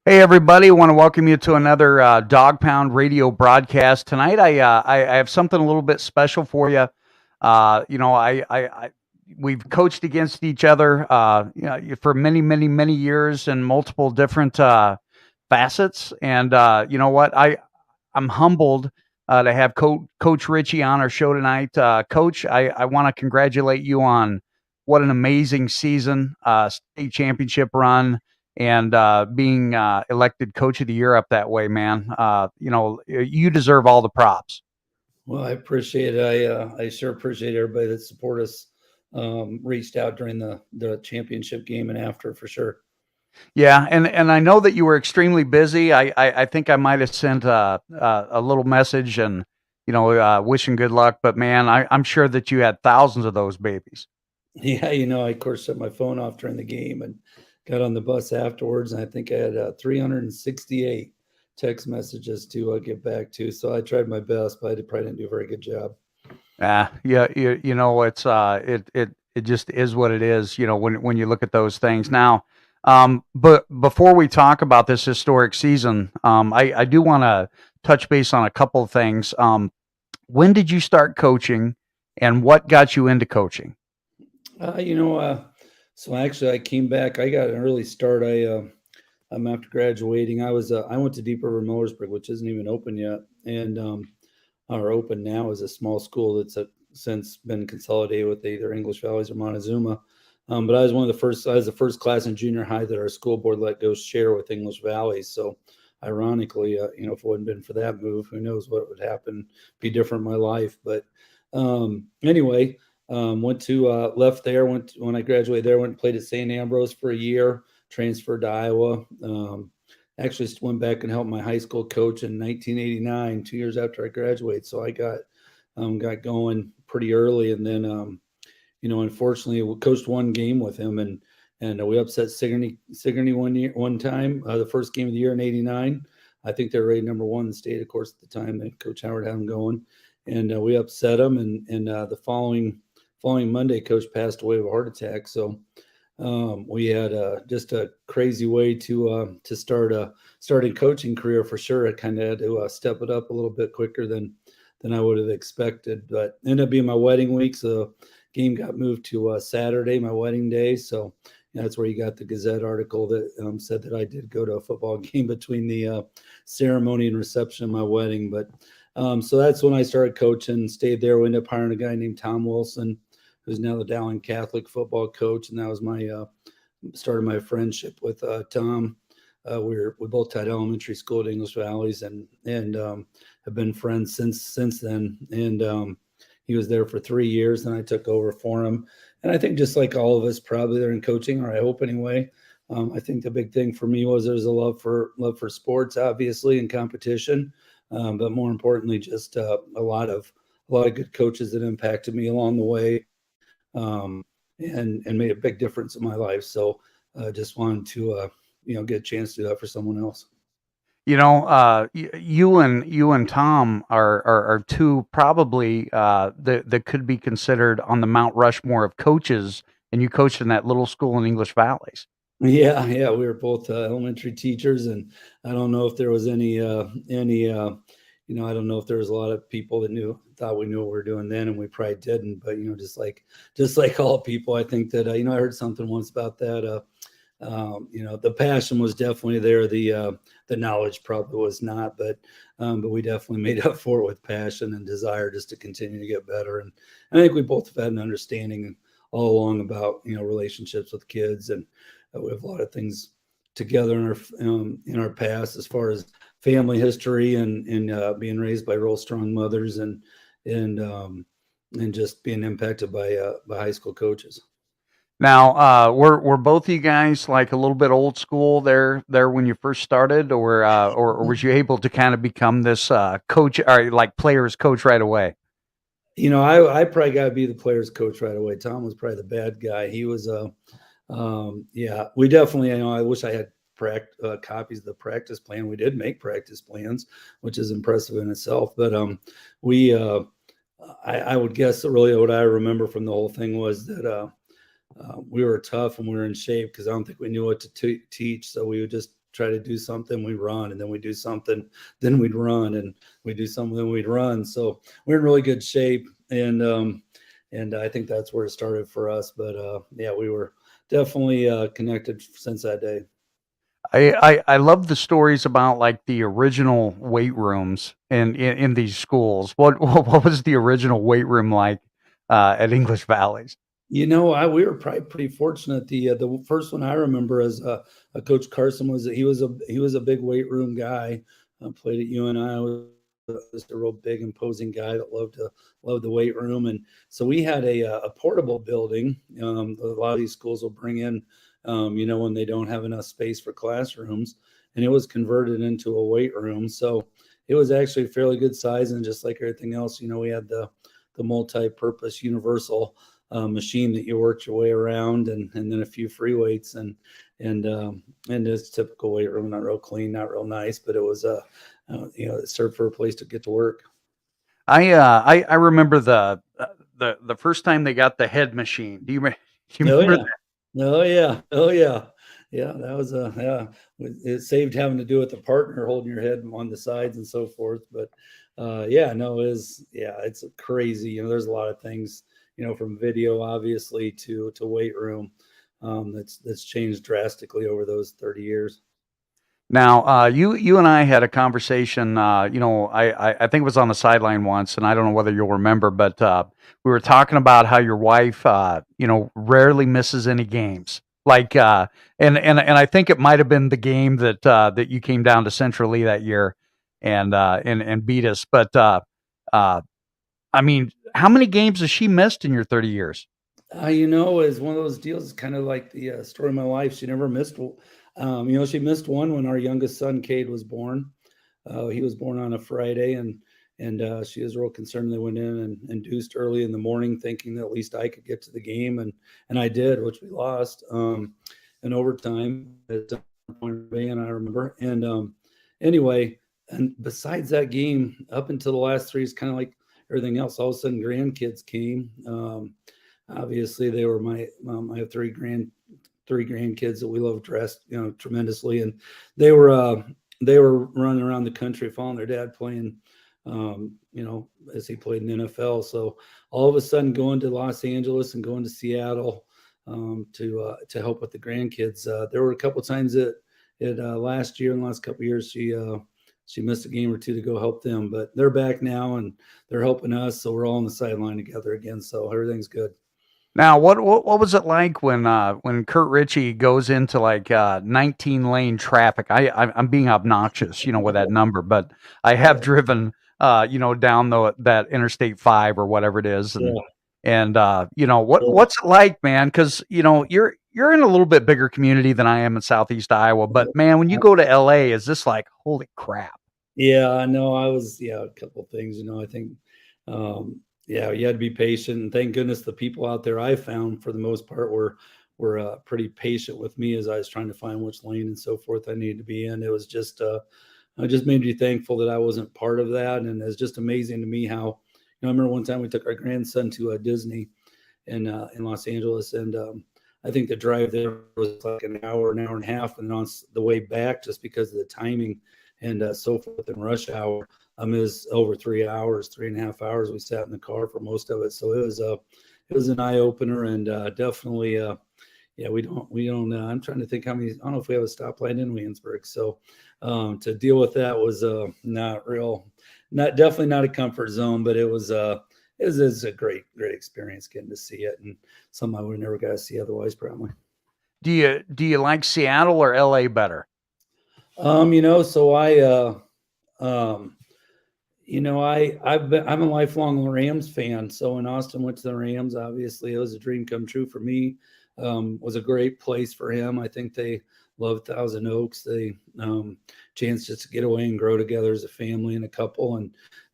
Hey everybody! I want to welcome you to another Dog Pound Radio broadcast tonight. I have something a little bit special for you. We've coached against each other, for many years in multiple different facets. And you know what? I'm humbled to have Coach Ritchie on our show tonight. Coach, I want to congratulate you on what an amazing season, state championship run, and being elected Coach of the Year up that way, man. You deserve all the props. Well, I appreciate it. I sure appreciate everybody that support us. Reached out during the championship game and after for sure. Yeah, and I know that you were extremely busy. I think I might have sent a little message and wishing good luck. But man, I'm sure that you had thousands of those babies. Yeah, I of course shut my phone off during the game and got on the bus afterwards, and I think I had 368 text messages to get back to. So I tried my best, but I probably didn't do a very good job. Yeah, it just is what it is. When you look at those things now. But before we talk about this historic season, I do want to touch base on a couple of things. When did you start coaching, and what got you into coaching? Uh, you know, uh, so actually I came back. I got an early start. After graduating, I went to Deep River Millersburg, which isn't even open yet, and are open now as a small school that's since been consolidated with either English Valleys or Montezuma. But I was one of the first. I was the first class in junior high that our school board let go share with English Valleys. So, ironically, if it wouldn't been for that move, who knows what would happen? Be different in my life. But anyway, went to left there. When I graduated there. Went and played at St. Ambrose for a year. Transferred to Iowa. Actually went back and helped my high school coach in 1989, 2 years after I graduated. So I got going pretty early, and then unfortunately, we coached one game with him, and we upset Sigourney one time, the first game of the year in '89. I think they were rated number one in the state, of course, at the time that Coach Howard had them going, and we upset them. And the following Monday, Coach passed away of a heart attack. So we had just a crazy way to start a coaching career for sure. I kind of had to step it up a little bit quicker than I would have expected, but ended up being my wedding week. So game got moved to Saturday, my wedding day. So that's where you got the Gazette article that said that I did go to a football game between the ceremony and reception of my wedding. But so that's when I started coaching, stayed there. We ended up hiring a guy named Tom Wilson, who's now the Dowling Catholic football coach. And that was my started my friendship with Tom. We both taught elementary school at English Valleys, and have been friends since then. And he was there for 3 years, and I took over for him. And I think just like all of us, probably they're in coaching, or I hope anyway. I think the big thing for me was there's a love for sports, obviously, and competition, but more importantly, just a lot of good coaches that impacted me along the way, and made a big difference in my life. So just wanted to get a chance to do that for someone else. You and Tom are two probably that could be considered on the Mount Rushmore of coaches, and you coached in that little school in English Valleys. Yeah, we were both elementary teachers, and I don't know if there was I don't know if there was a lot of people that thought we knew what we were doing then, and we probably didn't. But just like all people, I think that I heard something once about that. The passion was definitely there. The knowledge probably was not, but we definitely made up for it with passion and desire just to continue to get better. And I think we both have had an understanding all along about relationships with kids, and we have a lot of things together in our past as far as family history and being raised by real strong mothers and and just being impacted by high school coaches. Now, were both of you guys like a little bit old school there when you first started, or was you able to kind of become this coach or like players coach right away? I probably got to be the player's coach right away. Tom was probably the bad guy. He was yeah, we definitely, I wish I had copies of the practice plan. We did make practice plans, which is impressive in itself. But we, I would guess that really what I remember from the whole thing was that we were tough and we were in shape because I don't think we knew what to teach. So we would just try to do something, we run, and then we do something, then we'd run, and we do something, then we'd run. So we're in really good shape, and I think that's where it started for us. But yeah, we were definitely connected since that day. I love the stories about like the original weight rooms in these schools. What was the original weight room like at English Valleys? We were probably pretty fortunate. The first one I remember as Coach Carson was he was a big weight room guy. Played at UNI. Was just a real big, imposing guy that loved the weight room, and so we had a portable building. A lot of these schools will bring in, when they don't have enough space for classrooms, and it was converted into a weight room. So it was actually fairly good size, and just like everything else, we had the multi-purpose universal machine that you worked your way around, and then a few free weights, and it's typical weight room, not real clean, not real nice, but it was it served for a place to get to work. I remember the first time they got the head machine. Do you Oh remember yeah, oh yeah, oh yeah, yeah. That was yeah. It saved having to do with the partner holding your head on the sides and so forth. But yeah, no, it's crazy. There's a lot of things. From video obviously to weight room, that's changed drastically over those 30 years. Now, you and I had a conversation. I think it was on the sideline once, and I don't know whether you'll remember, but we were talking about how your wife, rarely misses any games. Like, and I think it might have been the game that you came down to Central Lee that year, and beat us. But I mean, how many games has she missed in your 30 years? Is one of those deals. It's kind of like the story of my life. She never missed. She missed one when our youngest son Cade was born. He was born on a Friday, and she was real concerned. They went in and induced early in the morning, thinking that at least I could get to the game, and I did, which we lost in overtime at Point Bay, and I remember. And anyway, and besides that game, up until the last three, is kind of like everything else. All of a sudden, grandkids came. Obviously, they were I have three grandkids that we love dressed, tremendously, and they were they were running around the country following their dad playing, as he played in the NFL. So all of a sudden, going to Los Angeles and going to Seattle to help with the grandkids. There were a couple of times that last year, in the last couple of years, she missed a game or two to go help them, but they're back now and they're helping us. So we're all on the sideline together again. So everything's good. Now, what was it like when Curt Ritchie goes into like 19 lane traffic? I'm being obnoxious, with that number, but I have driven down that Interstate 5 or whatever it is, and Yeah. what's it like, man? Because you're in a little bit bigger community than I am in Southeast Iowa, but man, when you go to LA, is this like holy crap? Yeah, I know. A couple of things, I think, yeah, you had to be patient. And thank goodness the people out there I found for the most part were pretty patient with me as I was trying to find which lane and so forth I needed to be in. It was just, I just made me thankful that I wasn't part of that. And it's just amazing to me how, I remember one time we took our grandson to Disney in Los Angeles. And I think the drive there was like an hour and a half. And on the way back, just because of the timing and so forth in rush hour, it was over 3 hours, 3.5 hours. We sat in the car for most of it. So it was an eye opener, and definitely, yeah, we don't, I'm trying to think how many, I don't know if we have a stoplight in Williamsburg. So to deal with that was definitely not a comfort zone, but it was a great experience getting to see it, and something I would never got to see otherwise, probably. Do you like Seattle or LA better? So um, I'm a lifelong Rams fan. So when Austin went to the Rams, obviously it was a dream come true for me. Was a great place for him. I think they love Thousand Oaks. They chance just to get away and grow together as a family and a couple.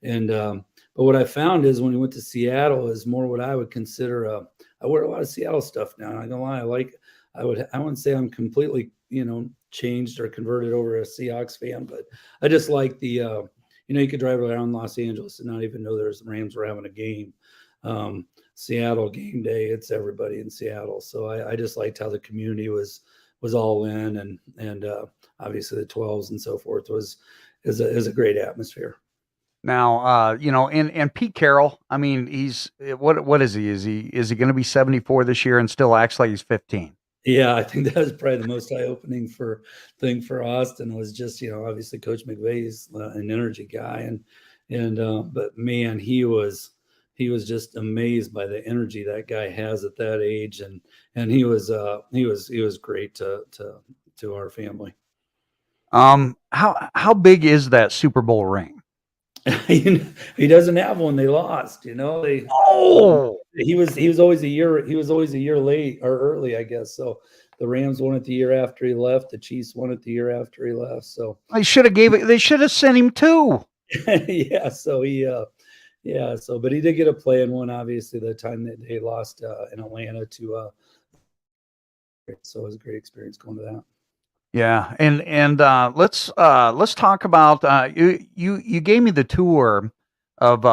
And but what I found is when we went to Seattle is more what I would consider I wear a lot of Seattle stuff now. I'm not gonna lie. I wouldn't say I'm completely, changed or converted over a Seahawks fan, but I just like you could drive around Los Angeles and not even know there's Rams were having a game. Seattle game day, it's everybody in Seattle. So I just liked how the community was all in, and obviously the 12s and so forth is a great atmosphere. Now, and Pete Carroll, I mean, what is he? Is he going to be 74 this year and still acts like he's 15? Yeah, I think that was probably the most eye-opening thing for Austin was just, obviously Coach McVay's an energy guy, but man, he was just amazed by the energy that guy has at that age, and he was great to our family. How big is that Super Bowl ring? He doesn't have one. They lost. Oh, He was always a year late or early, I guess. So the Rams won it the year after he left. The Chiefs won it the year after he left. So they should have sent him two. yeah. So yeah. So but he did get a play in one. Obviously, the time that they lost in Atlanta to. So it was a great experience going to that. Yeah, and let's talk about you gave me the tour of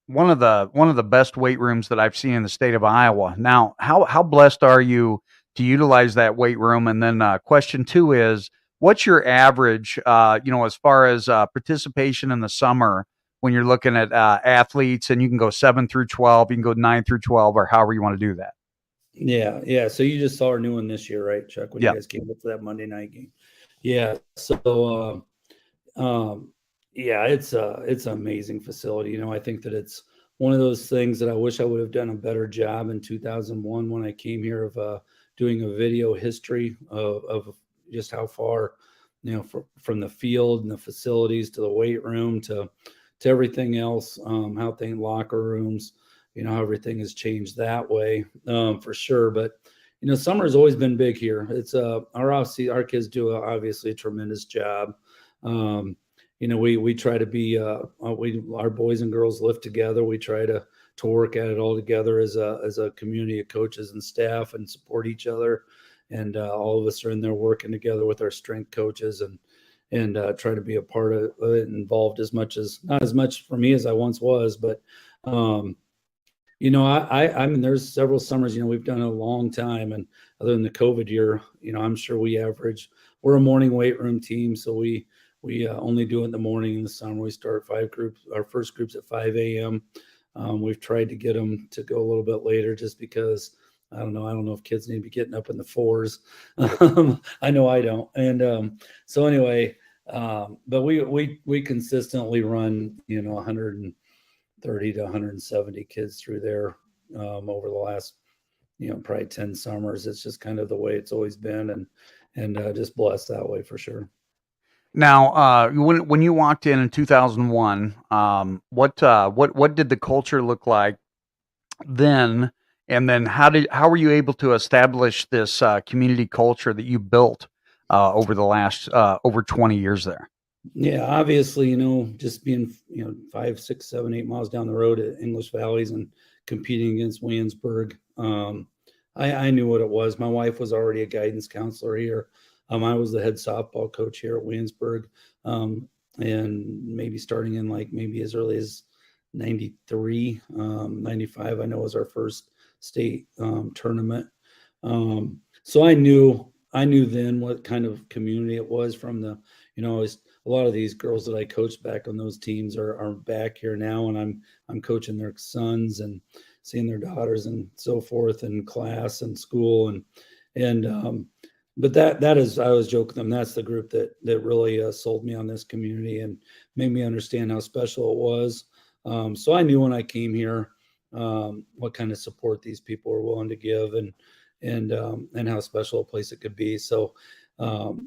one of the best weight rooms that I've seen in the state of Iowa. Now, how blessed are you to utilize that weight room? And then question two is, what's your average? As far as participation in the summer when you're looking at athletes, and you can go 7 through 12, you can go 9 through 12, or however you want to do that. Yeah. So you just saw our new one this year, right, Chuck? When you Yeah. guys came up for that Monday night game. Yeah. So, yeah, it's an amazing facility. I think that it's one of those things that I wish I would have done a better job in 2001 when I came here of doing a video history of just how far, from the field and the facilities to the weight room to everything else, how things locker rooms. How everything has changed that way, for sure. But summer has always been big here. It's our kids do obviously a tremendous job. We try to be our boys and girls live together. We try to work at it all together as a community of coaches and staff and support each other. And all of us are in there working together with our strength coaches and try to be a part of it, involved not as much for me as I once was, but I mean, there's several summers, we've done a long time. And other than the COVID year, I'm sure we're a morning weight room team. So we only do it in the morning. In the summer, we start 5 groups. Our first group's at 5 a.m. We've tried to get them to go a little bit later just because I don't know if kids need to be getting up in the 4s. I know I don't. And so anyway, but we consistently run, 130 to 170 kids through there over the last, probably 10 summers. It's just kind of the way it's always been, and just blessed that way for sure. Now, when you walked in 2001, what did the culture look like then? And then how were you able to establish this community culture that you built over the last over 20 years there? Yeah, obviously, just being 5, 6, 7, 8 miles down the road at English Valleys and competing against Williamsburg, I knew what it was. My wife was already a guidance counselor here. I was the head softball coach here at Williamsburg, and maybe starting in maybe as early as 93, 95, I know was our first state tournament. So I knew then what kind of community it was from the, a lot of these girls that I coached back on those teams are back here now, and I'm coaching their sons and seeing their daughters and so forth in class and school and but that is, I was joking them, that's the group that really sold me on this community and made me understand how special it was. So I knew when I came here what kind of support these people were willing to give and how special a place it could be. So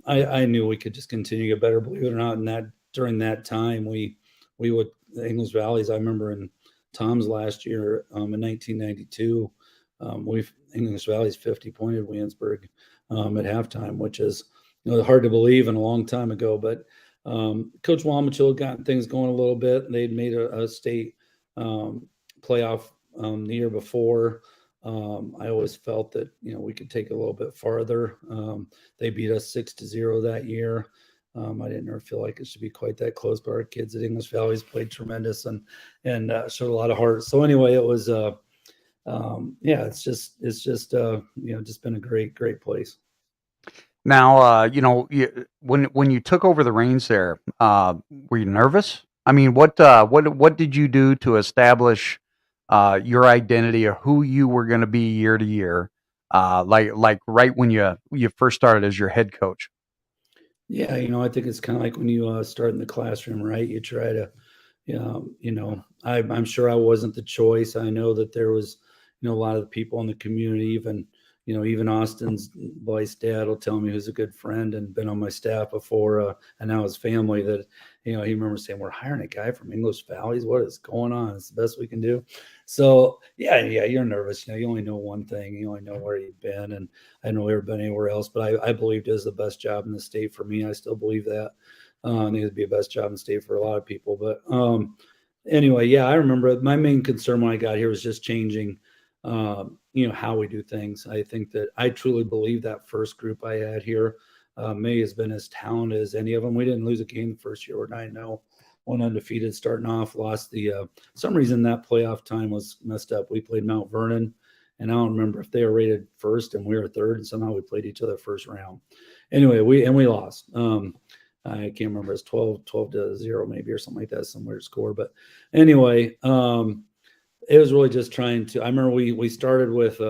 I knew we could just continue to get better, believe it or not. And that during that time, we would English Valleys. I remember in Tom's last year in 1992, English Valleys 50-pointed Williamsburg at halftime, which is hard to believe and a long time ago. But Coach Wamachil had gotten things going a little bit. They'd made a state playoff the year before. I always felt that we could take it a little bit farther. They beat us 6-0 that year. I didn't ever feel like it should be quite that close, but our kids at English Valleys played tremendous and showed a lot of heart. So anyway, it was it's just just been a great place. Now, when you took over the reins there, were you nervous? I mean, what did you do to establish your identity or who you were going to be year to year? Like right when you first started as your head coach. Yeah, I think it's kind of like when you start in the classroom, right? You try to, I'm sure I wasn't the choice. I know that there was, a lot of the people in the community, even Austin's boy's dad will tell me, who's a good friend and been on my staff before, and now his family, that, he remembers saying, "We're hiring a guy from English Valleys. What is going on? It's the best we can do." So yeah, you're nervous. You only know one thing. You only know where you've been, and I know never been anywhere else, but I believed it was the best job in the state for me. I still believe that. I think it'd be the best job in the state for a lot of people. But anyway, yeah, I remember my main concern when I got here was just changing, how we do things. I think that I truly believe that first group I had here, May has been as talented as any of them. We didn't lose a game the first year. We're 9-0, one undefeated starting off. Lost the some reason that playoff time was messed up. We played Mount Vernon, and I don't remember if they were rated first and we were third, and somehow we played each other first round. Anyway, we lost. I can't remember. It's 12-0 maybe, or something like that, some weird score. But anyway, it was really just trying to. I remember we started with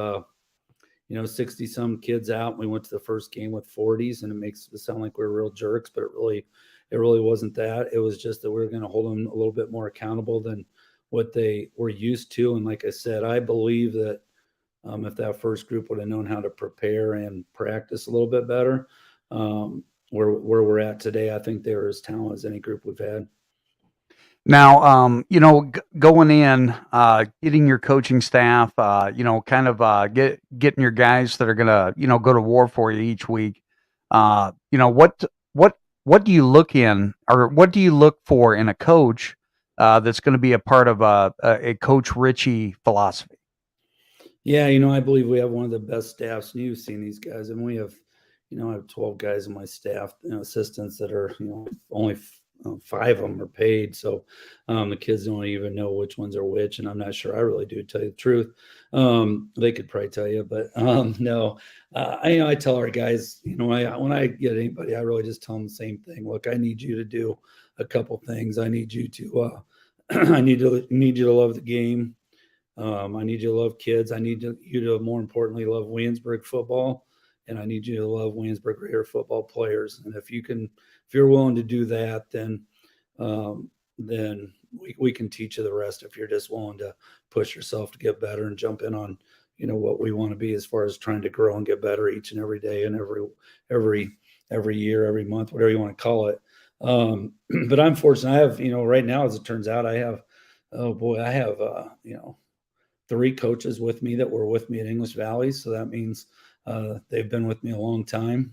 60 some kids out, and we went to the first game with 40s, and it makes it sound like we're real jerks, but it really wasn't that. It was just that we were going to hold them a little bit more accountable than what they were used to. And like I said, I believe that if that first group would have known how to prepare and practice a little bit better, where we're at today, I think they're as talented as any group we've had. Now, going in, getting your coaching staff, kind of getting your guys that are gonna, go to war for you each week. What do you look in, or what do you look for in a coach that's going to be a part of a Coach Ritchie philosophy? Yeah, I believe we have one of the best staffs, and you've seen these guys. And we have, I have 12 guys on my staff, assistants that are, only 5 of them are paid. So the kids don't even know which ones are which. And I'm not sure I really do, tell you the truth. They could probably tell you, but no, I tell our guys, when I get anybody, I really just tell them the same thing. Look, I need you to do a couple things. I need you to, I need you to love the game. I need you to love kids. I need you to, more importantly, love Williamsburg football, and I need you to love Williamsburg Raider football players. And if you're willing to do that, then we can teach you the rest. If you're just willing to push yourself to get better and jump in on, what we want to be as far as trying to grow and get better each and every day and every year, every month, whatever you want to call it. But I'm fortunate. I have, right now, as it turns out, oh boy, I have, 3 coaches with me that were with me at English Valley. So that means they've been with me a long time.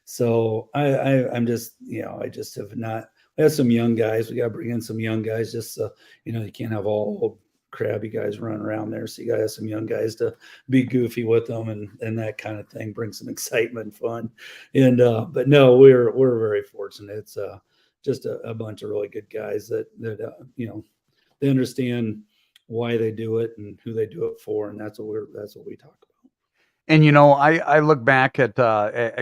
So I'm just, I just have not. We have some young guys. We got to bring in some young guys. Just so, you can't have all old crabby guys running around there. So you got to have some young guys to be goofy with them and that kind of thing. Bring some excitement and fun. And but no, we're very fortunate. It's just a bunch of really good guys that they understand why they do it and who they do it for, and that's what we talk about. And I look back at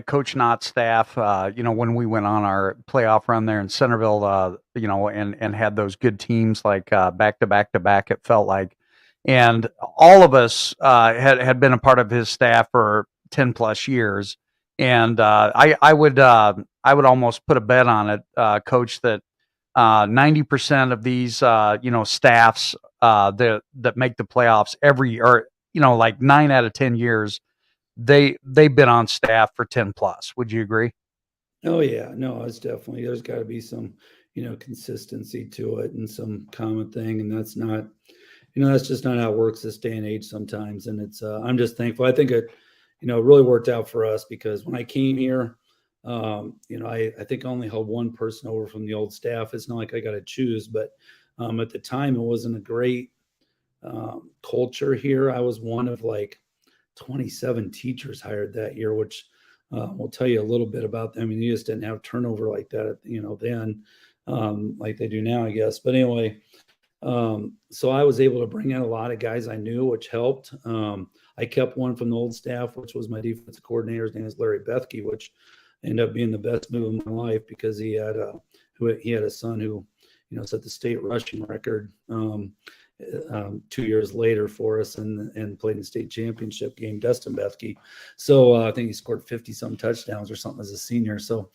Coach Knott's staff. When we went on our playoff run there in Centerville, and had those good teams like back to back to back. It felt like, and all of us had been a part of his staff for 10 plus years. And I would almost put a bet on it, Coach, that 90% of these staffs that make the playoffs every, or like 9 out of 10 years, they've been on staff for 10 plus. Would you agree? Oh yeah, no, it's definitely, there's got to be some consistency to it and some common thing, and that's not, that's just not how it works this day and age sometimes. And it's I'm just thankful. I think it really worked out for us, because when I came here, I think I only held one person over from the old staff. It's not like I got to choose, but at the time it wasn't a great culture here. I was one of like 27 teachers hired that year, which will tell you a little bit about them. I mean, you just didn't have turnover like that, then, like they do now, I guess. But anyway, So I was able to bring in a lot of guys I knew, which helped. I kept one from the old staff, which was my defensive coordinator. His name is Larry Bethke, which ended up being the best move of my life because he had a son who, set the state rushing record 2 years later for us and played in the state championship game, Dustin Bethke. So I think he scored 50 some touchdowns or something as a senior. So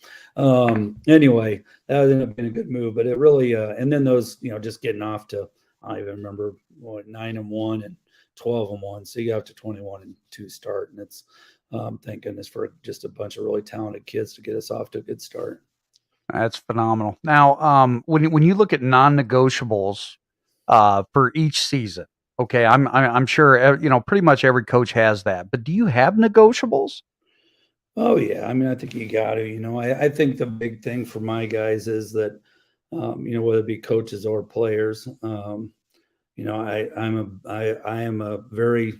anyway, that ended up being a good move, but it really, and then those, just getting off to, I don't even remember what, 9-1 and 12-1. So you got up to 21-2 start. And it's, thank goodness for just a bunch of really talented kids to get us off to a good start. That's phenomenal. Now, when you look at non-negotiables for each season, okay, I'm sure pretty much every coach has that. But do you have negotiables? Oh yeah, I mean, I think you got to. I think the big thing for my guys is that, whether it be coaches or players, I am a very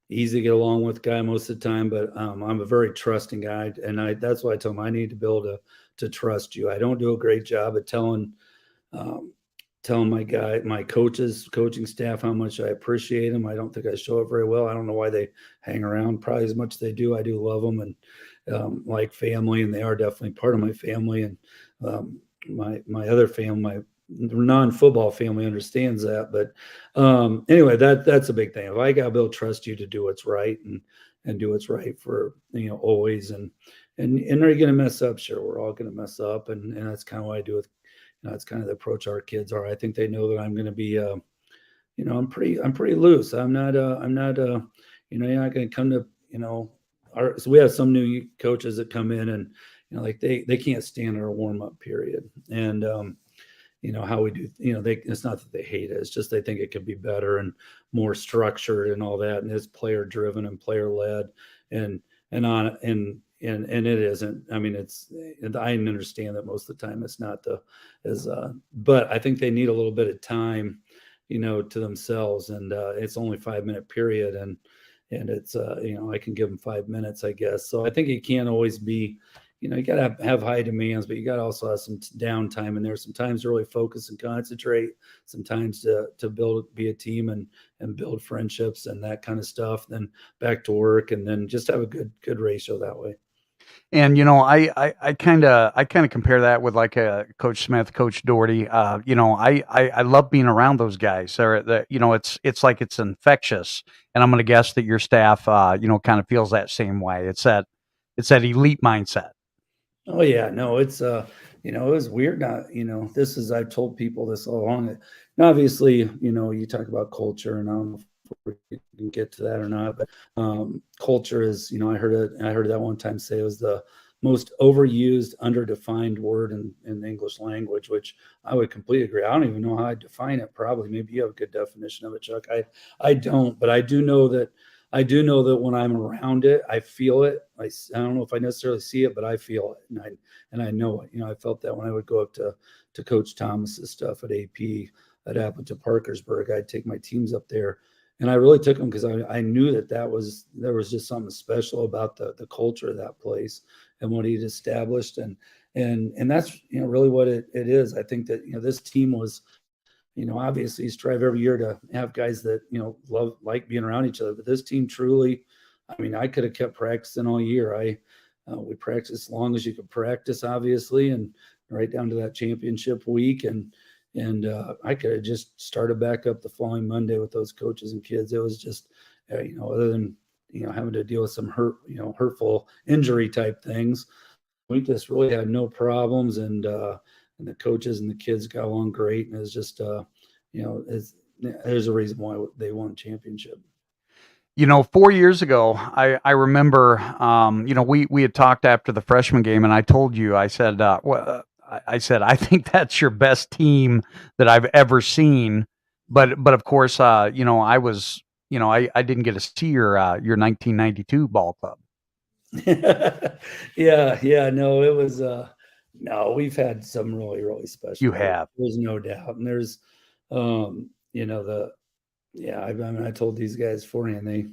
easy to get along with guy most of the time, but I'm a very trusting guy, and that's why I tell them I need to be able to trust you. I don't do a great job at um, telling my coaches, coaching staff, how much I appreciate them. I don't think I show it very well. I don't know why they hang around probably as much as they do. I do love them and like family, and they are definitely part of my family. And my other family, my non-football family, understands that. But anyway, that's a big thing. If I got to build trust you to do what's right and do what's right for always and are you going to mess up? Sure, we're all going to mess up, and that's kind of what I do with that's kind of the approach our kids are. I think they know that I'm going to be, I'm pretty loose. You're not going to come to, so we have some new coaches that come in and, like they can't stand our warm up period. And, how we do, it's not that they hate it. It's just, they think it could be better and more structured and all that. And it's player driven and player led and, on, and it isn't. I mean, I understand that most of the time it's not but I think they need a little bit of time, to themselves. And it's only 5 minute period. And it's, I can give them 5 minutes, I guess. So I think it can't always be, you got to have high demands, but you got to also have some downtime in there. Sometimes to really focus and concentrate, sometimes to be a team and build friendships and that kind of stuff. Then back to work, and then just have a good ratio that way. And I kind of compare that with like Coach Smith, Coach Doherty. I love being around those guys. Or that it's like it's infectious, and I'm going to guess that your staff kind of feels that same way. It's that elite mindset. Oh yeah, no, it's it was weird. Not, this is, I've told people this all along. Obviously, you talk about culture, and I don't know if we can get to that or not, but culture is, I heard that one time say it was the most overused, underdefined word in the English language, which I would completely agree. I don't even know how I define it. Probably, maybe you have a good definition of it, Chuck. I don't, but I do know that when I'm around it, I feel it. I don't know if I necessarily see it, but I feel it, and I know it. I felt that when I would go up to Coach Thomas's stuff at AP at Appleton Parkersburg. I'd take my teams up there, and I really took them because I knew that there was just something special about the culture of that place and what he'd established, and that's really what it is. I think that this team was, obviously strive every year to have guys that, like being around each other. But this team truly, I mean, I could have kept practicing all year. We practiced as long as you could practice, obviously, and right down to that championship week. And I could have just started back up the following Monday with those coaches and kids. It was just, other than, having to deal with some hurtful injury type things, we just really had no problems. And the coaches and the kids got along great. And it's just, there's a reason why they won championship. 4 years ago, I remember, we had talked after the freshman game, and I told you, I said, I said, I think that's your best team that I've ever seen. But of course, I was, I didn't get to see your 1992 ball club. Yeah, no, it was, no, we've had some really, really special You players. have. There's no doubt. And there's, yeah, I mean, I told these guys beforehand, they,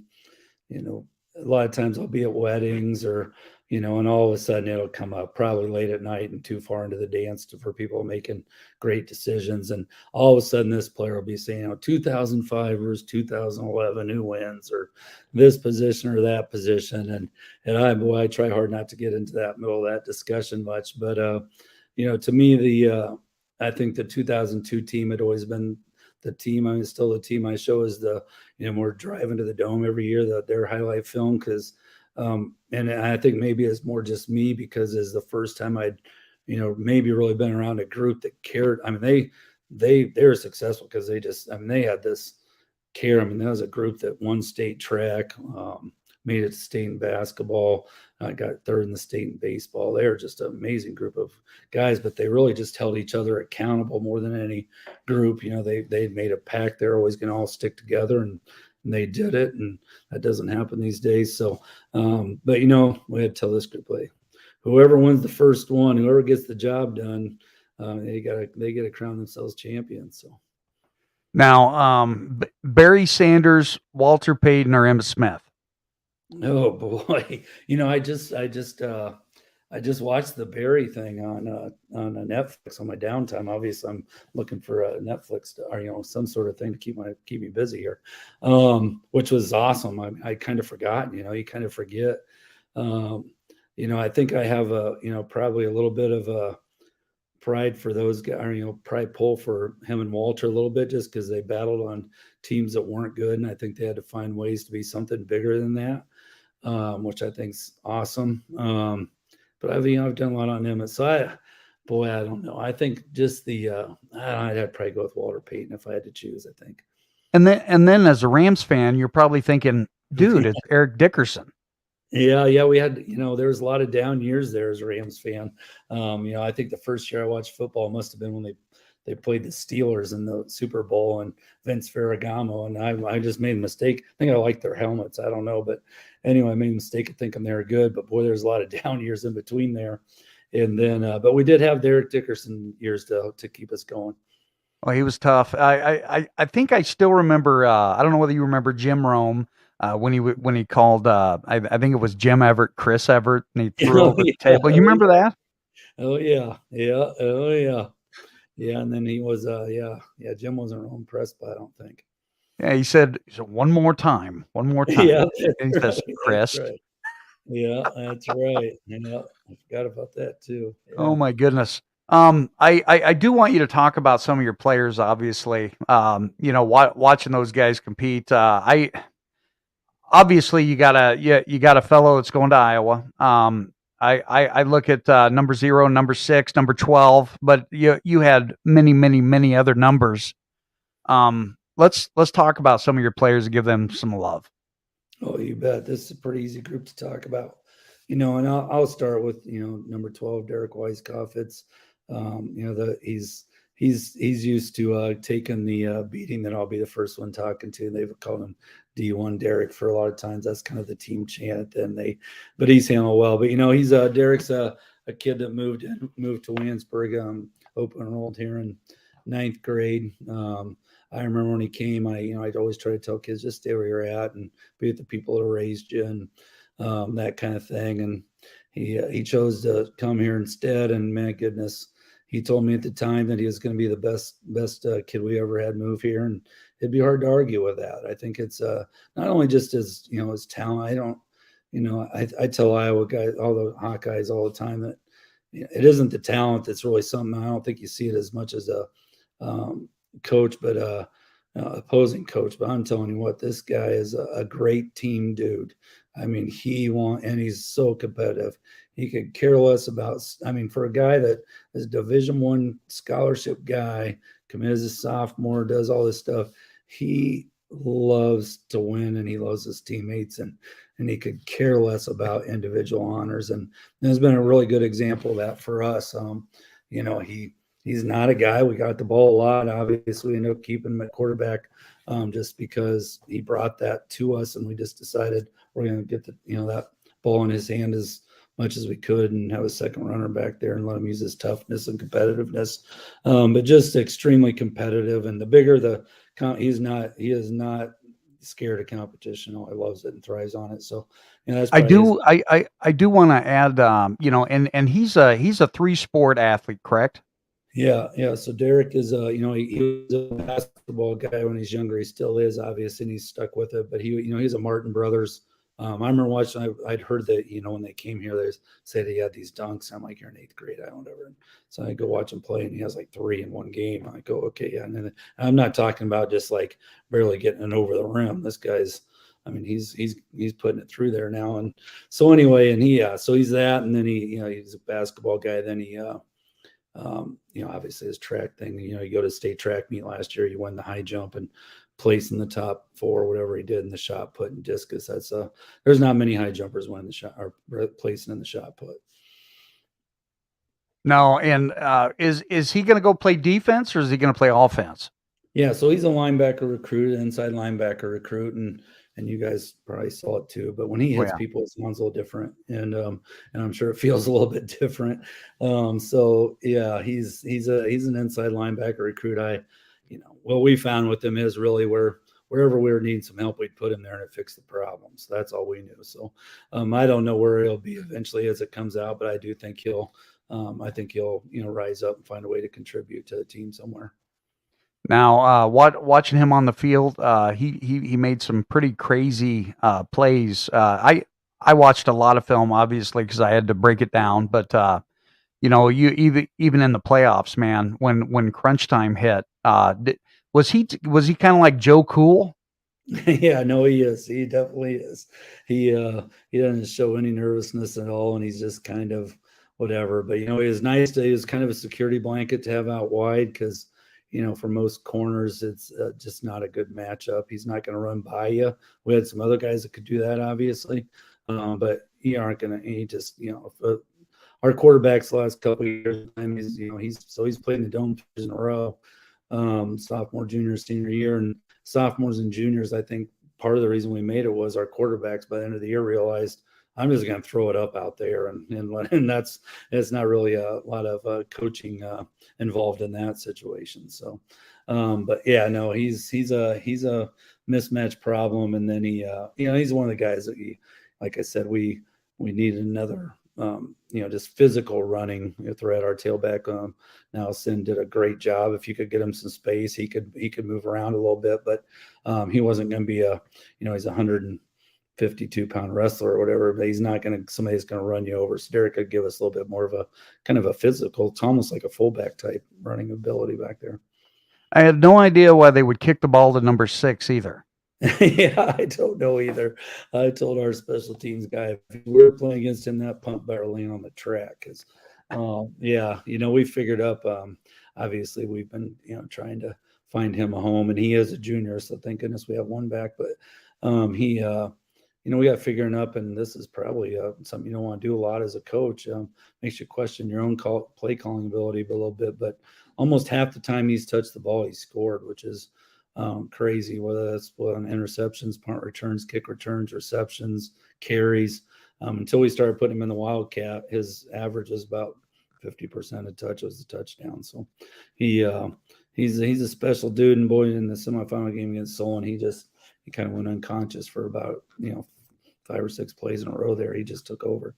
you know, a lot of times I'll be at weddings or, and all of a sudden it'll come up probably late at night and too far into the dance for people making great decisions. And all of a sudden this player will be saying, 2005 versus 2011, who wins, or this position or that position. And I try hard not to get into that middle of that discussion much, but, to me, I think the 2002 team had always been the team. I mean, still the team I show is we're driving to the Dome every year, their highlight film, because and I think maybe it's more just me because it's the first time I'd maybe really been around a group that cared. I mean, they were successful because they had this care. I mean, that was a group that won state track, made it to state in basketball. I got third in the state in baseball. They were just an amazing group of guys, but they really just held each other accountable more than any group. They made a pact. They're always going to all stick together, and they did it, and that doesn't happen these days. So, but we had to tell this group, like, whoever wins the first one, whoever gets the job done, they get to crown themselves champions. So. Now, Barry Sanders, Walter Payton, or Emmitt Smith? Oh boy, I just watched the Barry thing on Netflix on my downtime. Obviously, I'm looking for a Netflix or some sort of thing to keep me busy here, which was awesome. I kind of forgot. You kind of forget. I think I have probably a little bit of a pride for those guys, pride pull for him and Walter a little bit, just because they battled on teams that weren't good, and I think they had to find ways to be something bigger than that, which I think's awesome. But I've done a lot on him, so I don't know. I think just I'd probably go with Walter Payton if I had to choose. I think. And then as a Rams fan, you're probably thinking, dude, it's Eric Dickerson. Yeah, we had, there was a lot of down years there as a Rams fan. I think the first year I watched football must have been when they played the Steelers in the Super Bowl and Vince Ferragamo, and I just made a mistake. I think I liked their helmets. I don't know, but anyway, I made a mistake of thinking they were good. But boy, there's a lot of down years in between there. And then, but we did have the Eric Dickerson years to keep us going. Well, he was tough. I think I still remember. I don't know whether you remember Jim Rome. When he called, I think it was Jim Everett, Chris Everett, and he threw over the table. You remember that? Oh yeah, oh yeah. And then he was, Jim wasn't real impressed, but I don't think. Yeah, he said one more time. Yeah, and he says, Chris. That's right. Yeah, that's right. I forgot about that too. Yeah. Oh my goodness. I do want you to talk about some of your players. Obviously, watching those guys compete. Obviously you got a fellow that's going to Iowa. I look at number 0, number 6, number 12, but you had many other numbers. Let's talk about some of your players and give them some love. Oh, you bet. This is a pretty easy group to talk about. And I'll start with number 12, Derek Weiskopf. It's he's used to taking the beating that I'll be the first one talking to. They've called him D1 Derek for a lot of times. That's kind of the team chant. But he's handled well. But he's Derek's a kid that moved to Williamsburg, open enrolled here in 9th grade. I remember when he came, I'd always try to tell kids, just stay where you're at and be with the people that raised you and that kind of thing. And he chose to come here instead. And man, goodness, he told me at the time that he was going to be the best kid we ever had move here. And it'd be hard to argue with that. I think it's not only just his talent. I tell Iowa guys, all the Hawkeyes all the time that it isn't the talent that's really something. I don't think you see it as much as a coach, but opposing coach. But I'm telling you what, this guy is a great team dude. I mean, and he's so competitive. He could care less about. I mean, for a guy that is a Division I scholarship guy, committed as a sophomore, does all this stuff, he loves to win and he loves his teammates and he could care less about individual honors. And there's been a really good example of that for us. He's not a guy. We got the ball a lot. Obviously, we ended up keeping him at quarterback just because he brought that to us, and we just decided we're going to get that ball in his hand as much as we could and have a second runner back there and let him use his toughness and competitiveness. But just extremely competitive. And the bigger he is not scared of competition. Oh, he loves it and thrives on it. So, that's I probably his. do I do want to add, and he's a three sport athlete, correct? Yeah, yeah. So Derek is, he was a basketball guy when he's younger. He still is, obviously, and he's stuck with it. But he's a Martin Brothers. I remember watching. I'd heard that when they came here, they said he had these dunks. I'm like, you're in eighth grade, I don't ever. So I go watch him play, and he has like three in one game. I go, okay, yeah. And then I'm not talking about just like barely getting it over the rim. This guy's, I mean, he's putting it through there now. And so anyway, and so he's that, and then he's a basketball guy. Then obviously his track thing, you go to state track meet last year, you won the high jump and place in the top four, whatever he did in the shot put and discus. There's not many high jumpers winning the shot or placing in the shot put. No, and is he going to go play defense or is he going to play offense? Yeah, so he's a linebacker recruit, an inside linebacker recruit, and you guys probably saw it too. But when he Oh hits yeah. people, it sounds a little different, and I'm sure it feels a little bit different. So yeah, he's an inside linebacker recruit. What we found with him is really wherever we were needing some help, we'd put him there and it fixed the problems. That's all we knew. So I don't know where he'll be eventually as it comes out, but I do think he'll rise up and find a way to contribute to the team somewhere. Now, watching him on the field, he made some pretty crazy plays. I watched a lot of film, obviously, because I had to break it down. But you even in the playoffs, man, when crunch time hit, was he kind of like Joe Cool? Yeah, no, he is. He definitely is. He doesn't show any nervousness at all, and he's just kind of whatever. But he was nice. He was kind of a security blanket to have out wide because for most corners, it's just not a good matchup. He's not going to run by you. We had some other guys that could do that, obviously, but he aren't going to. He just our quarterbacks the last couple of years, and he's played in the dome in a row, sophomore, junior, senior year, and sophomores and juniors. I think part of the reason we made it was our quarterbacks by the end of the year realized I'm just going to throw it up out there, and it's not really a lot of coaching involved in that situation. So, but yeah, no, he's a mismatch problem, and then he's one of the guys that like I said, we needed another just physical running threat. Our tailback now Sin did a great job. If you could get him some space, he could move around a little bit, but he wasn't going to be he's a 152-pound wrestler or whatever, but he's not going to, somebody's going to run you over. So Derek could give us a little bit more of a kind of a physical, it's almost like a fullback type running ability back there. I had no idea why they would kick the ball to number 6 either. Yeah, I don't know either. I told our special teams guy if we're playing against him, that punt better land on the track. Because, yeah, we figured up. Obviously, we've been trying to find him a home, and he is a junior, so thank goodness we have one back. But we got figuring up, and this is probably something you don't want to do a lot as a coach. Makes you question your own play calling ability a little bit. But almost half the time he's touched the ball, he's scored, which is crazy, whether that's on interceptions, punt returns, kick returns, receptions, carries. Until we started putting him in the Wildcat, his average is about 50% of touches, the touchdown. So he's a special dude. And boy, in the semifinal game against Solon, he kind of went unconscious for about 5 or 6 plays in a row there. He just took over.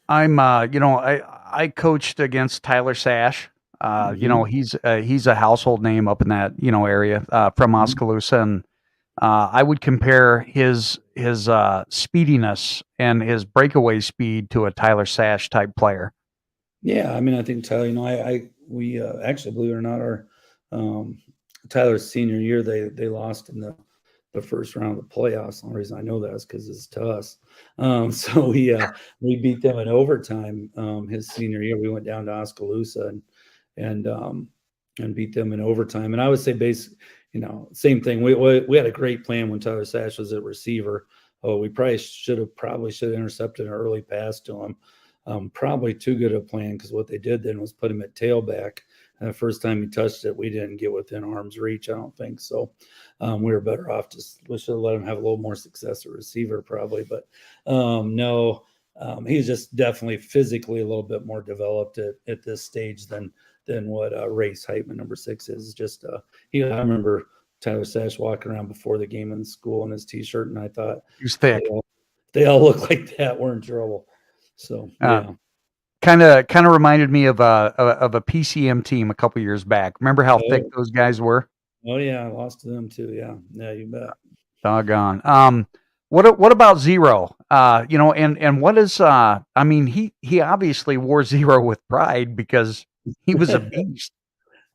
I coached against Tyler Sash. He's a household name up in that area from Oskaloosa, and I would compare his speediness and his breakaway speed to a Tyler Sash type player. Yeah, I mean, I think Tyler. We actually, believe it or not, our Tyler's senior year they lost in the first round of the playoffs. The only reason I know that is because it's to us. So we beat them in overtime his senior year. We went down to Oskaloosa and beat them in overtime. And I would say same thing. We had a great plan when Tyler Sash was at receiver. Oh, we probably should have intercepted an early pass to him. Probably too good a plan because what they did then was put him at tailback. And the first time he touched it, we didn't get within arm's reach, I don't think. So we were better off we should have let him have a little more success at receiver probably. But no, he's just definitely physically a little bit more developed at this stage than what Race Heitman number 6 is. Just I remember Tyler Sash walking around before the game in school in his T-shirt, and I thought He was they thick. all they all look like that. We're in trouble. So Uh, yeah. kind of reminded me of a PCM team a couple years back. Remember how thick Oh, those guys were? oh yeah, I lost to them too. Yeah, yeah, you bet. Doggone. What about Zero? And what is I mean, he obviously wore Zero with pride because he was a beast.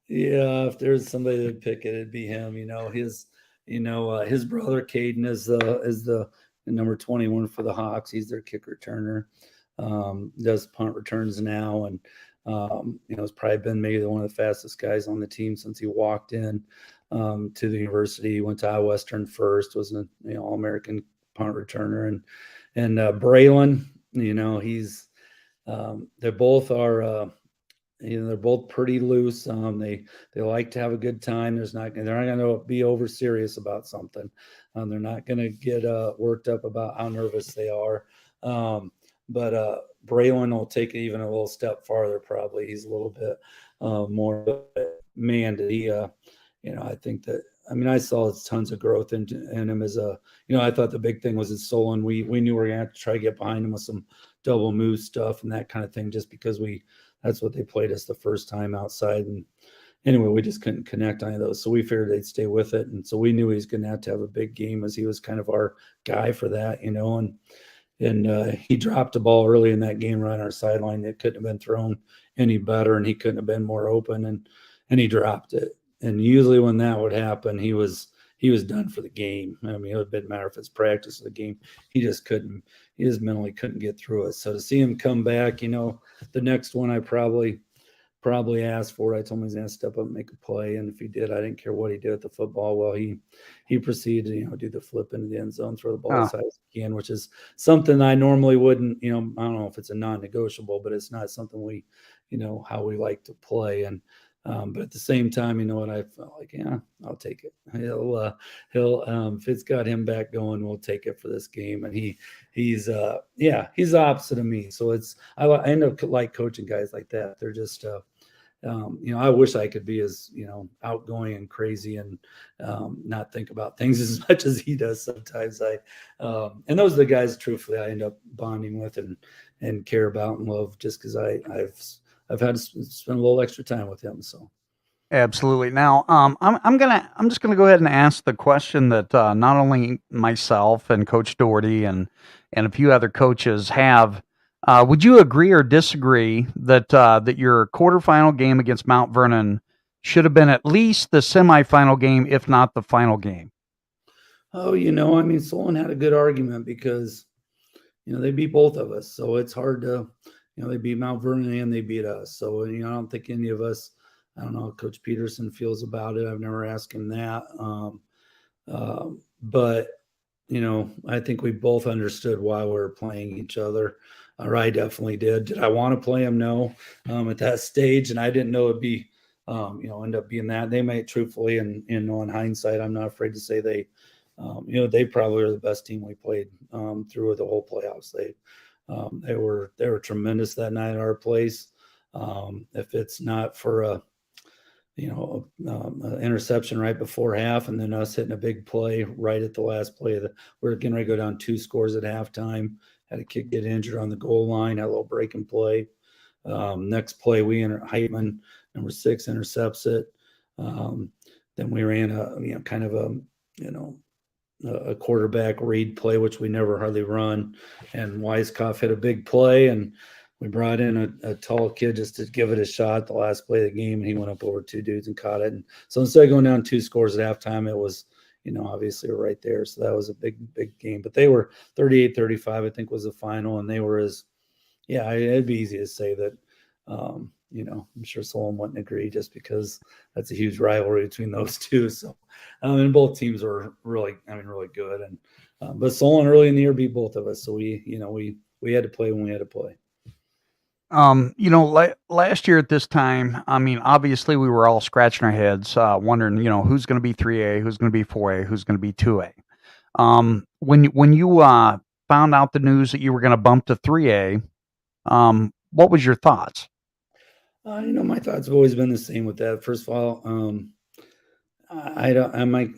Yeah, if there's somebody to pick it, it'd be him. His brother Caden is the number 21 for the Hawks. He's their kick returner. Does punt returns now, and has probably been maybe one of the fastest guys on the team since he walked in to the university. He went to Iowa Western first, was an All American punt returner, and Braylon. He's they both are. They're both pretty loose. They like to have a good time. They're not going to be over serious about something. They're not going to get worked up about how nervous they are. But Braylon will take it even a little step farther. Probably he's a little bit more. Man, did he? I think that. I mean, I saw tons of growth in him as a. I thought the big thing was his soul, and we knew we were going to have to try to get behind him with some double move stuff and that kind of thing, just because that's what they played us the first time outside. And anyway, we just couldn't connect on those. So we figured they'd stay with it. And so we knew he was going to have a big game, as he was kind of our guy for that, and he dropped a ball early in that game right on our sideline. It couldn't have been thrown any better, and he couldn't have been more open, and he dropped it. And usually when that would happen, he was done for the game. I mean, it would have been a matter of his practice of the game. He just couldn't. He just mentally couldn't get through it. So to see him come back, the next one I probably asked for. I told him he's going to step up and make a play, and if he did, I didn't care what he did with the football. Well, he proceeded to do the flip into the end zone, throw the ball Oh, as high as he can, which is something I normally wouldn't. I don't know if it's a non-negotiable, but it's not something how we like to play. And but at the same time, what I felt like, yeah, I'll take it. He'll if it's got him back going, we'll take it for this game. And he's the opposite of me. So I end up like coaching guys like that. They're just I wish I could be as outgoing and crazy and not think about things as much as he does sometimes. And those are the guys, truthfully, I end up bonding with and care about and love, just because I've had to spend a little extra time with him. So absolutely. Now, I'm just gonna go ahead and ask the question that not only myself and Coach Doherty and a few other coaches have. Would you agree or disagree that your quarterfinal game against Mount Vernon should have been at least the semifinal game, if not the final game? I mean, Solon had a good argument because they beat both of us, so it's hard to they beat Mount Vernon and they beat us. So I don't think any of us. I don't know how Coach Peterson feels about it. I've never asked him that. But I think we both understood why we were playing each other. Or I definitely did. Did I want to play him? No. At that stage, and I didn't know it'd be, end up being that. They might, truthfully, and in hindsight, I'm not afraid to say they probably were the best team we played through the whole playoffs. They were tremendous that night at our place. If it's not for an interception right before half, and then us hitting a big play right at the last play we're getting ready to go down 2 scores at halftime. Had a kid get injured on the goal line, had a little break and play. Next play, Heitman, number 6, intercepts it. Then we ran a quarterback read play, which we never hardly run. And Weiskopf hit a big play, and we brought in a tall kid just to give it a shot the last play of the game, and he went up over 2 dudes and caught it. And so instead of going down 2 scores at halftime, it was, obviously we're right there. So that was a big, big game. But they were 38-35, I think, was the final, and they were it'd be easy to say that. I'm sure Solon wouldn't agree, just because that's a huge rivalry between those two. So, and both teams were really good. And but Solon early in the year beat both of us, so we had to play when we had to play. Last year at this time, I mean, obviously we were all scratching our heads, wondering, who's going to be 3A, who's going to be 4A, who's going to be 2A. When you found out the news that you were going to bump to 3A, what was your thoughts? My thoughts have always been the same with that. First of all, I don't.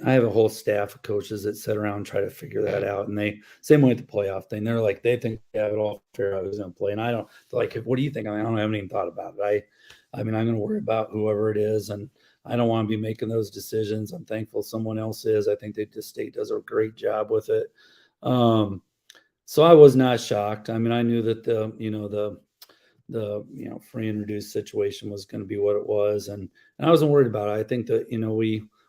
I have a whole staff of coaches that sit around and try to figure that out, and they same way with the playoff thing. They're like they think they have it all figured out who's going to play, and I don't. They're like, what do you think? I haven't even thought about it. I mean, I'm going to worry about whoever it is, and I don't want to be making those decisions. I'm thankful someone else is. I think that the state does a great job with it. So I was not shocked. I mean, I knew that the free and reduced situation was going to be what it was, and I wasn't worried about it. I think that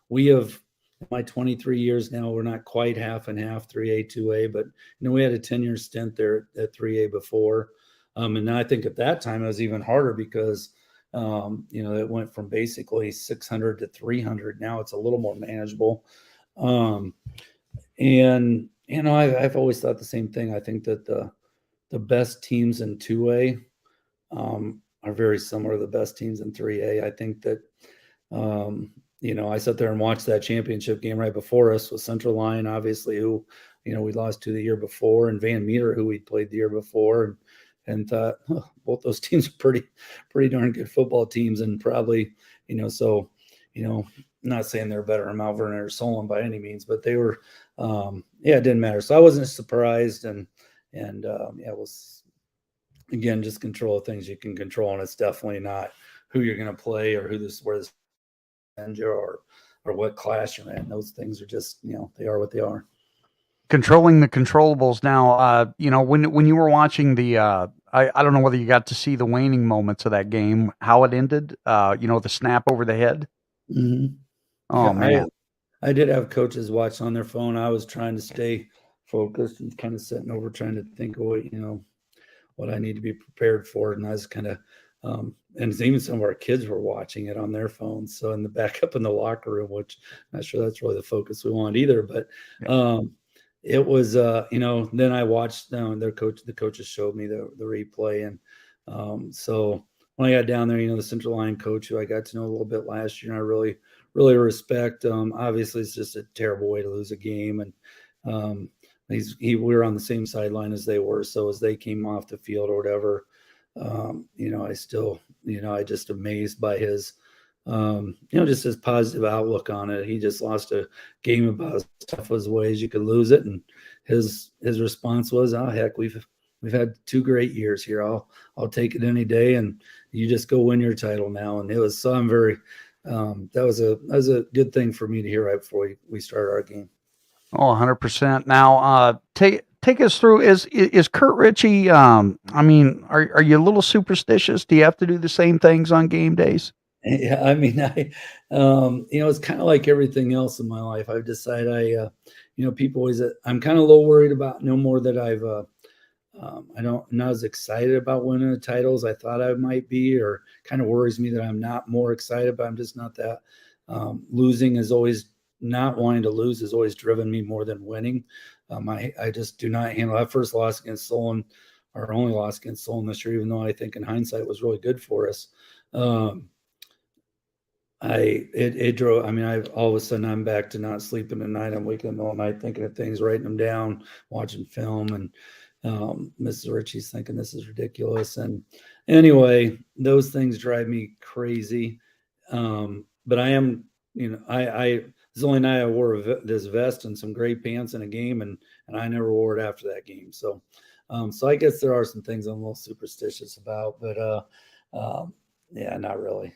we have in my 23 years now, we're not quite half and half 3A 2A, but we had a 10-year stint there at 3A before, and I think at that time it was even harder because it went from basically 600 to 300. Now it's a little more manageable, and I've always thought the same thing. I think that the best teams in 2A are very similar to the best teams in 3A. I think that, I sat there and watched that championship game right before us with Central Line, obviously, who, we lost to the year before, and Van Meter, who we played the year before, and thought, both those teams are pretty darn good football teams, and probably, so, not saying they're better than Mount Vernon or Solon by any means, but they were, it didn't matter. So I wasn't surprised, and it was, again, just control things you can control, and it's definitely not who you're going to play or where this or what class you're in. Those things are just they are what they are. Controlling the controllables now. When you were watching I don't know whether you got to see the waning moments of that game, how it ended. The snap over the head. Mm-hmm. Oh, yeah, man. I did have coaches watch on their phone. I was trying to stay focused and kind of sitting over trying to think of what I need to be prepared for. And I was kind of, and even some of our kids were watching it on their phones. So in the back up in the locker room, which I'm not sure that's really the focus we want either, but it was, then I watched the coaches showed me the replay. And so when I got down there, the Central Line coach who I got to know a little bit last year, and I really, really respect. Obviously it's just a terrible way to lose a game. And, we were on the same sideline as they were. So as they came off the field or whatever, I still, I just amazed by his, just his positive outlook on it. He just lost a game about as tough as ways you could lose it. And his response was, oh, heck, we've had 2 great years here. I'll take it any day. And you just go win your title now. And it was, so I'm very, that was a good thing for me to hear right before we started our game. Oh, 100%. Now, take us through. Is Curt Ritchie? I mean, are you a little superstitious? Do you have to do the same things on game days? Yeah, I mean, it's kind of like everything else in my life. I've decided people always. I'm kind of a little worried about no more that I'm not as excited about winning the titles I thought I might be, or kind of worries me that I'm not more excited, but I'm just not that. Losing is always. Not wanting to lose has always driven me more than winning. I just do not handle that first loss against Solon, our only loss against Solon this year, even though I think in hindsight it was really good for us. It drove. I mean, all of a sudden I'm back to not sleeping at night. I'm waking up in the middle of the night thinking of things, writing them down, watching film, and Mrs. Ritchie's thinking this is ridiculous. And anyway, those things drive me crazy. But I am, this is the only night I wore this vest and some gray pants in a game, and I never wore it after that game. So, so I guess there are some things I'm a little superstitious about, but yeah, not really.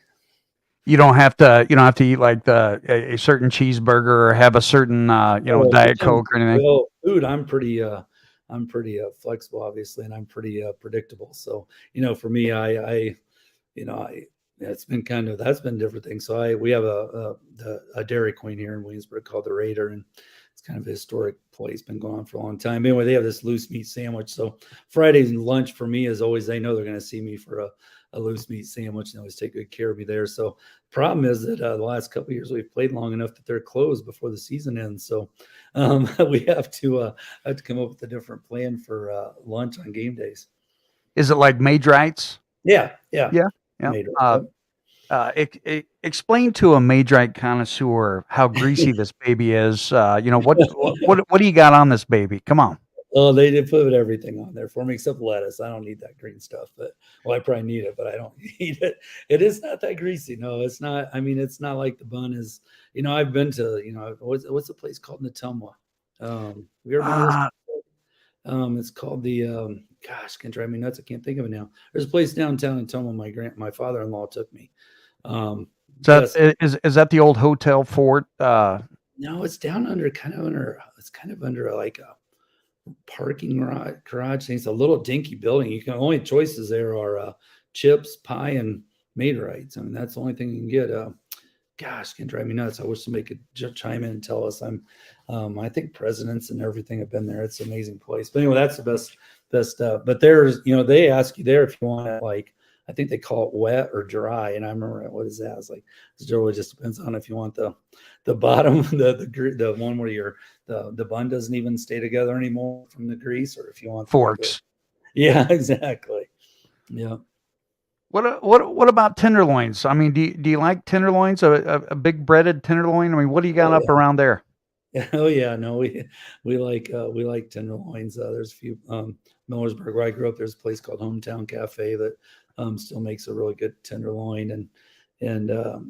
You don't have to eat like a certain cheeseburger or have a certain Diet Coke or anything. Well, food, I'm pretty flexible, obviously, and I'm pretty predictable. So, for me, it's been that's been different things. So we have a Dairy Queen here in Williamsburg called the Raider, and it's kind of a historic place, been going on for a long time. Anyway, they have this loose meat sandwich. So Friday's lunch for me is always, they know they're going to see me for a loose meat sandwich, and they always take good care of me there. So problem is that the last couple of years we've played long enough that they're closed before the season ends. So we have to come up with a different plan for lunch on game days. Is it like Maidrites? Yeah. Explain to a Maidrite connoisseur how greasy this baby is. What do you got on this baby? Come on. Oh, they did put everything on there for me except lettuce. I don't need that green stuff, but well, I probably need it, but I don't need it. It is not that greasy. No, it's not. I mean, it's not like the bun is. I've been to. What's the place called Natoma? Have you ever been to this? Ah, It's called the. Gosh, can drive me nuts. I can't think of it now. There's a place downtown in Natoma. My father-in-law took me. Um, best. is that the old Hotel Fort? No, it's down under kind of under. It's kind of under like a parking garage thing. It's a little dinky building. You can only choices there are chips, pie, and Maiderites. I mean, that's the only thing you can get. Gosh, can drive me nuts. I wish somebody could chime in and tell us. I think presidents and everything have been there. It's an amazing place. But anyway, that's the best. But there's, they ask you there if you want it like. I think they call it wet or dry, and I remember what is that? It's like it really just depends on if you want the bottom, the one where the bun doesn't even stay together anymore from the grease, or if you want Forks. yeah, exactly. Yeah. What about tenderloins? I mean, do you like tenderloins? A big breaded tenderloin? I mean, what do you got Oh up yeah. around there? Oh yeah. No, we like tenderloins. There's a few Millersburg where I grew up. There's a place called Hometown Cafe that still makes a really good tenderloin and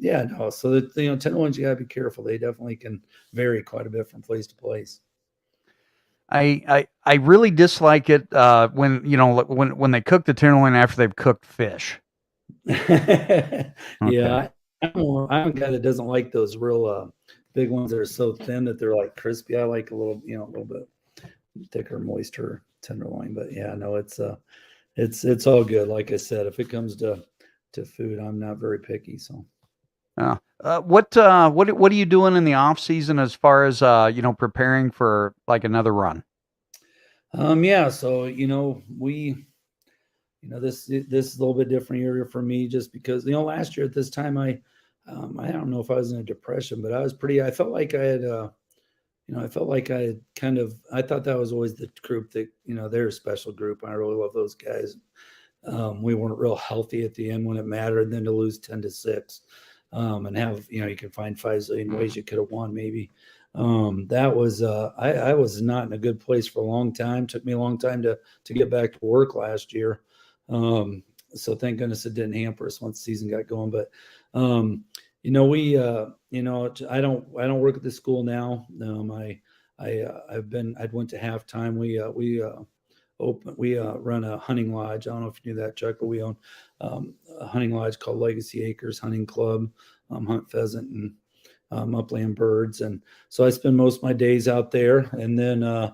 yeah, no. So that tenderloins you gotta be careful. They definitely can vary quite a bit from place to place. I really dislike it when when they cook the tenderloin after they've cooked fish. Okay. Yeah, I'm a guy that doesn't like those real big ones that are so thin that they're like crispy. I like a little bit thicker, moister tenderloin. But yeah, no, it's all good. Like I said, if it comes to food, I'm not very picky. So. What are you doing in the off season as far as preparing for like another run? Yeah, so we this is a little bit different area for me just because last year at this time I don't know if I was in a depression, but I felt like I had I felt like I had I thought that was always the group that they're a special group. I really love those guys. We weren't real healthy at the end when it mattered, and then to lose 10-6 and have you can find 5 zillion ways you could have won maybe. That was I was not in a good place for a long time. Took me a long time to get back to work last year. So thank goodness it didn't hamper us once the season got going. But we I don't work at the school now. I went to halftime. We run a hunting lodge. I don't know if you knew that, Chuck, but we own a hunting lodge called Legacy Acres Hunting Club. Hunt pheasant and upland birds, and so I spend most of my days out there, and then I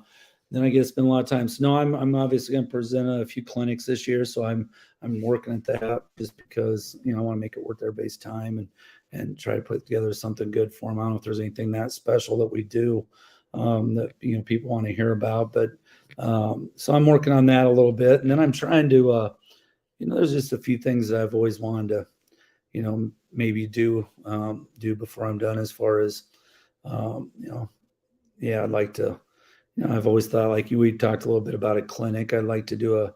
get to spend a lot of time. So no, I'm obviously going to present a few clinics this year, so I'm working at that just because I want to make it worth everybody's time and try to put together something good for them. I don't know if there's anything that special that we do that people want to hear about, but so I'm working on that a little bit, and then I'm trying to there's just a few things that I've always wanted to maybe do before I'm done as far as yeah, I'd like to I've always thought like we talked a little bit about a clinic. I'd like to do a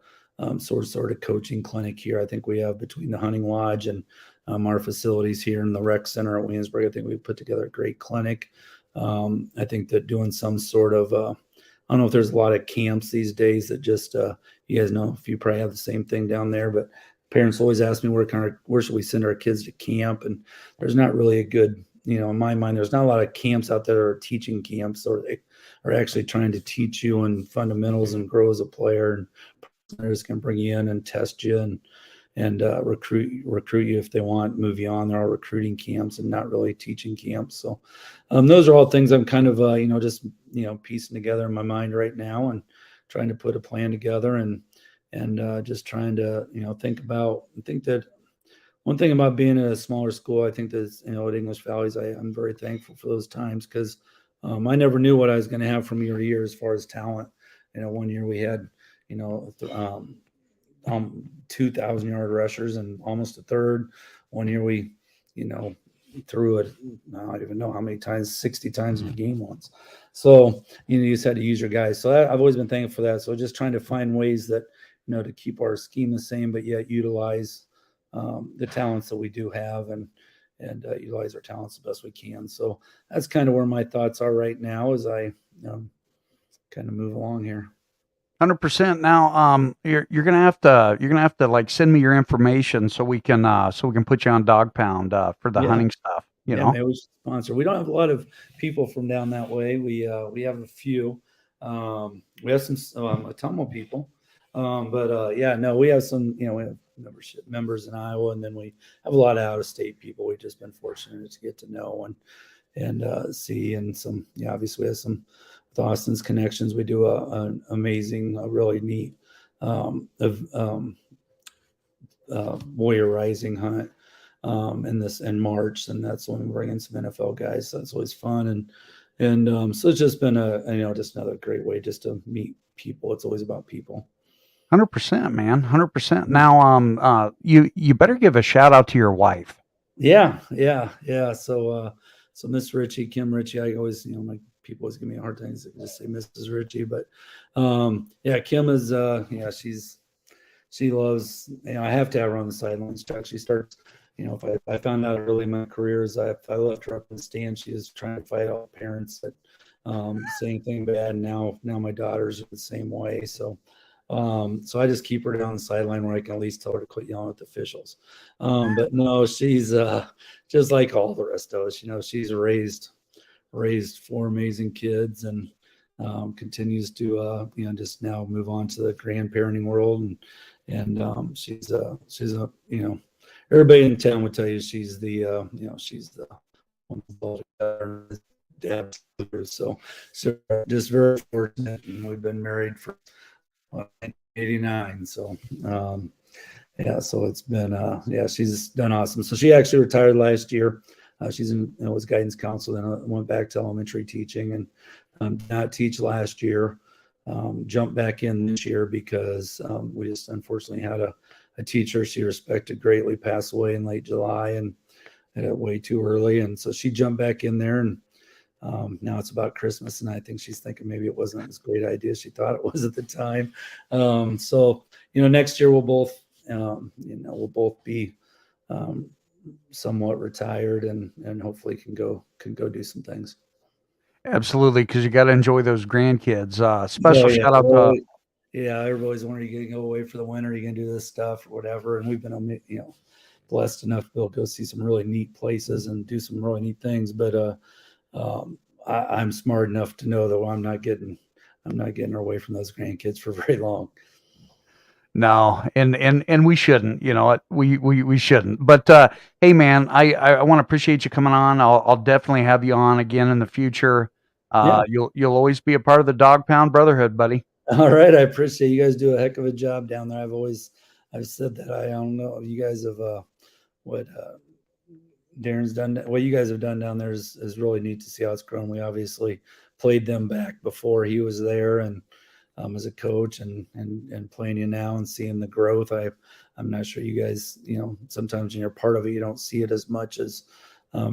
sort of coaching clinic here. I think we have between the hunting lodge and our facilities here in the rec center at Williamsburg. I think we put together a great clinic. I think that doing some sort of I don't know if there's a lot of camps these days that just you guys know if you probably have the same thing down there, but parents always ask me where should we send our kids to camp, and there's not really a good in my mind there's not a lot of camps out there or teaching camps or they are actually trying to teach you in fundamentals and grow as a player, and players can bring you in and test you and recruit you if they want, move you on. There are recruiting camps and not really teaching camps. So those are all things I'm kind of just piecing together in my mind right now and trying to put a plan together and just trying to think that one thing about being in a smaller school, I think that at English Valleys, I'm very thankful for those times because I never knew what I was going to have from year to year as far as talent. One year we had 2,000-yard rushers and almost a third. One year we threw it, I don't even know how many times, 60 times in a game once. So you just had to use your guys. So I've always been thankful for that. So just trying to find ways that to keep our scheme the same, but yet utilize the talents that we do have and utilize our talents the best we can. So that's kind of where my thoughts are right now as I kind of move along here. 100%. Now, you're gonna have to like send me your information so we can put you on Dog Pound for the Yeah. hunting stuff. You Yeah, know. maybe we should sponsor. We don't have a lot of people from down that way. We have a few. We have some a ton of people. But yeah, no, we have some. We have membership members in Iowa, and then we have a lot of out of state people. We've just been fortunate to get to know and see, and some. Yeah, obviously we have some with Austin's connections. We do an amazing, really neat of Warrior Rising hunt in March, and that's when we bring in some NFL guys. So that's always fun, and so it's just been just another great way just to meet people. It's always about people. 100%, man. 100%. Now, you better give a shout out to your wife. Yeah, yeah, yeah. So Miss Ritchie, Kim Ritchie, I always, my people always give me a hard time to just say Mrs. Ritchie, but yeah, Kim is, she loves, I have to have her on the sidelines. Chuck, she starts, if I found out early in my career is if I left her up in the stand, she is trying to fight all parents that say anything bad. And now my daughters are the same way. So I just keep her down the sideline where I can at least tell her to quit yelling at the officials. But no, she's just like all the rest of us. She's raised four amazing kids and continues to just now move on to the grandparenting world, and she's a everybody in town would tell you she's the she's the one of dad. So just very fortunate, and we've been married for 89. So yeah, so it's been she's done awesome. So she actually retired last year. She's was guidance counselor, then went back to elementary teaching, and did not teach last year. Jumped back in this year because we just unfortunately had a teacher she respected greatly pass away in late July, and way too early, and so she jumped back in there, and now it's about Christmas, and I think she's thinking maybe it wasn't as great idea as she thought it was at the time. So next year we'll both be somewhat retired, and hopefully can go do some things. Absolutely, because you got to enjoy those grandkids. Oh Special yeah, shout out to yeah. Everybody's wondering, are you gonna go away for the winter? Are you gonna do this stuff or whatever? And we've been blessed enough to be able to go see some really neat places and do some really neat things. But I'm smart enough to know that I'm not getting away from those grandkids for very long. no, and we shouldn't. You know what? We shouldn't. But hey, man, I want to appreciate you coming on. I'll definitely have you on again in the future. Yeah. You'll always be a part of the Dog Pound Brotherhood, buddy. All right. I appreciate you guys do a heck of a job down there. I've said that. I don't know. You guys have what Darren's done, what you guys have done down there is really neat to see how it's grown. We obviously played them back before he was there, and as a coach, and playing you now and seeing the growth. I'm not sure you guys, sometimes when you're part of it, you don't see it as much as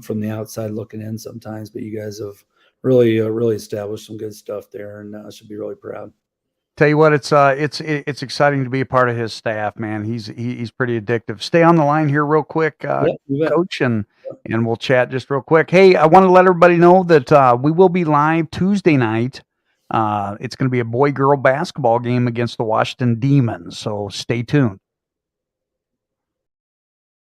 from the outside looking in sometimes, but you guys have really established some good stuff there, and I should be really proud. Tell you what, it's exciting to be a part of his staff, man. He's pretty addictive. Stay on the line here real quick, Yeah, you bet. Coach, and we'll chat just real quick. Hey, I want to let everybody know that we will be live Tuesday night. It's going to be a boy-girl basketball game against the Washington Demons, so stay tuned.